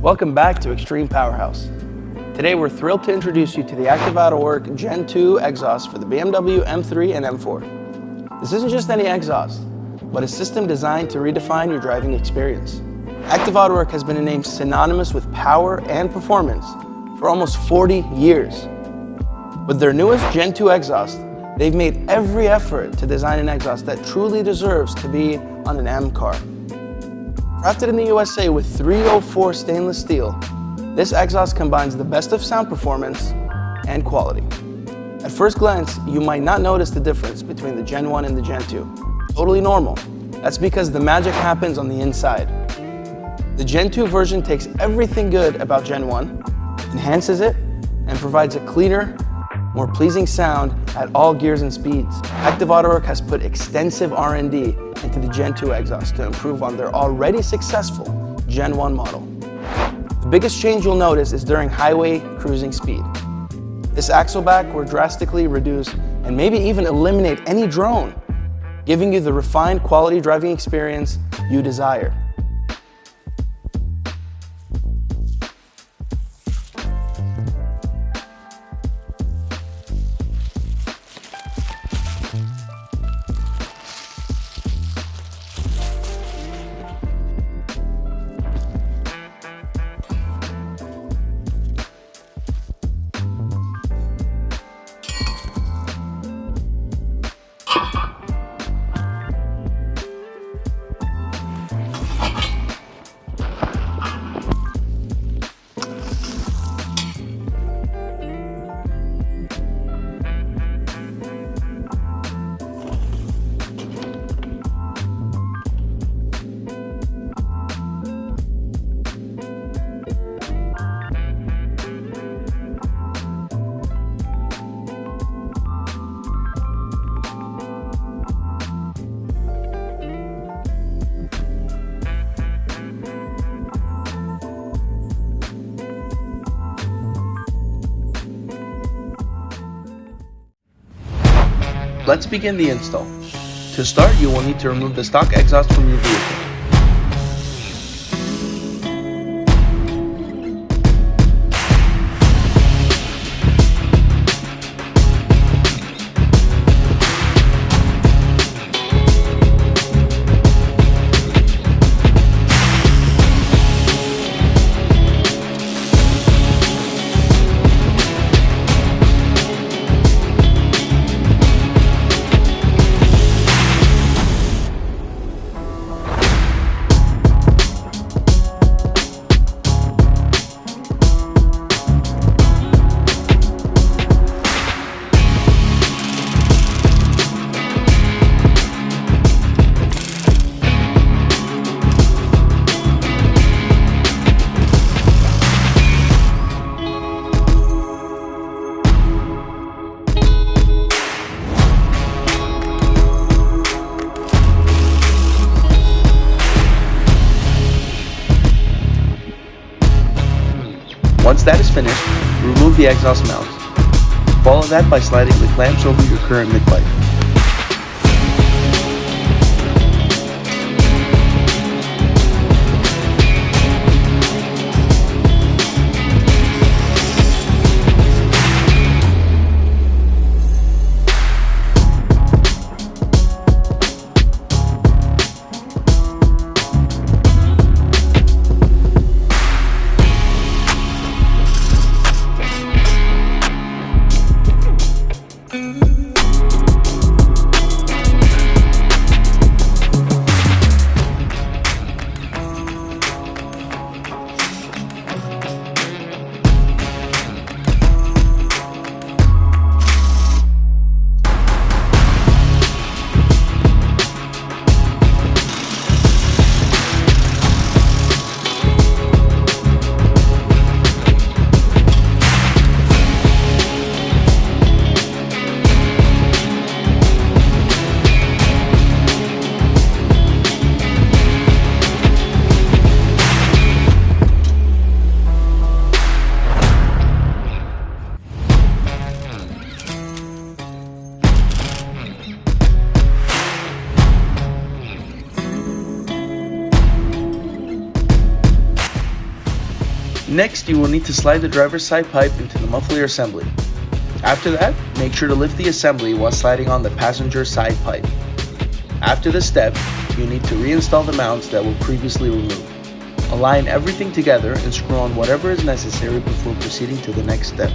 Welcome back to Extreme Powerhouse. Today we're thrilled to introduce you to the Active Autowerke Gen 2 exhaust for the BMW M3 and M4. This isn't just any exhaust, but a system designed to redefine your driving experience. Active Autowerke has been a name synonymous with power and performance for almost 40 years. With their newest Gen 2 exhaust, they've made every effort to design an exhaust that truly deserves to be on an M car. Crafted in the USA with 304 stainless steel, this exhaust combines the best of sound performance and quality. At first glance, you might not notice the difference between the Gen 1 and the Gen 2. Totally normal. That's because the magic happens on the inside. The Gen 2 version takes everything good about Gen 1, enhances it, and provides a cleaner, more pleasing sound at all gears and speeds. Active Autowerke has put extensive R&D into the Gen 2 exhaust to improve on their already successful Gen 1 model. The biggest change you'll notice is during highway cruising speed. This axle back will drastically reduce and maybe even eliminate any drone, giving you the refined quality driving experience you desire. Let's begin the install. To start, you will need to remove the stock exhaust from your vehicle. Once that is finished, remove the exhaust mount. Follow that by sliding the clamps over your current mid-pipe. Next, you will need to slide the driver's side pipe into the muffler assembly. After that, make sure to lift the assembly while sliding on the passenger side pipe. After this step, you need to reinstall the mounts that were previously removed. Align everything together and screw on whatever is necessary before proceeding to the next step.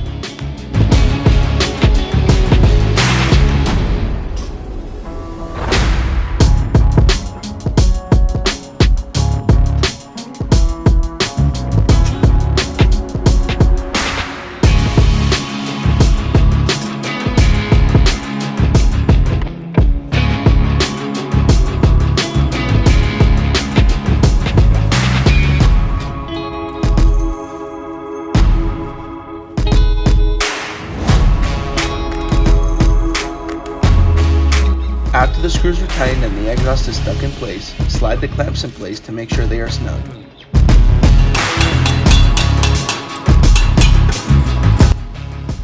After the screws are tightened and the exhaust is stuck in place, slide the clamps in place to make sure they are snug.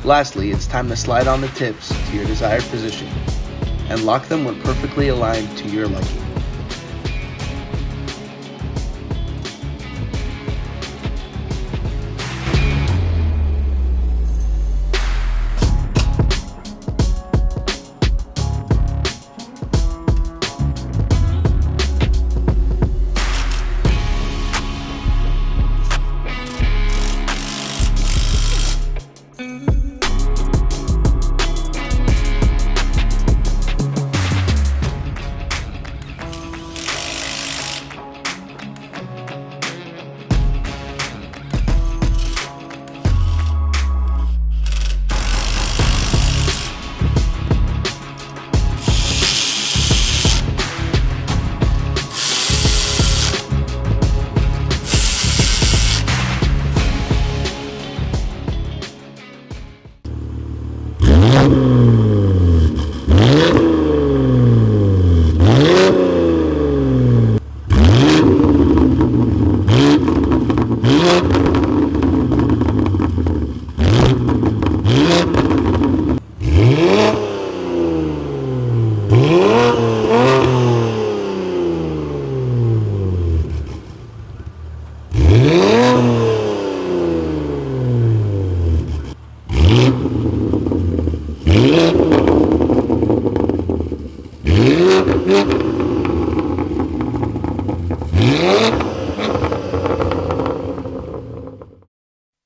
Lastly, it's time to slide on the tips to your desired position and lock them when perfectly aligned to your liking.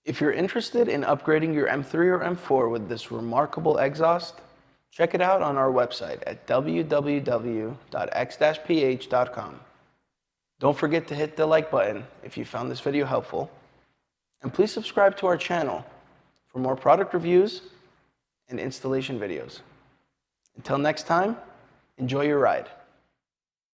If you're interested in upgrading your M3 or M4 with this remarkable exhaust, check it out on our website at www.x-ph.com. Don't forget to hit the like button if you found this video helpful, and please subscribe to our channel for more product reviews and installation videos. Until next time, enjoy your ride.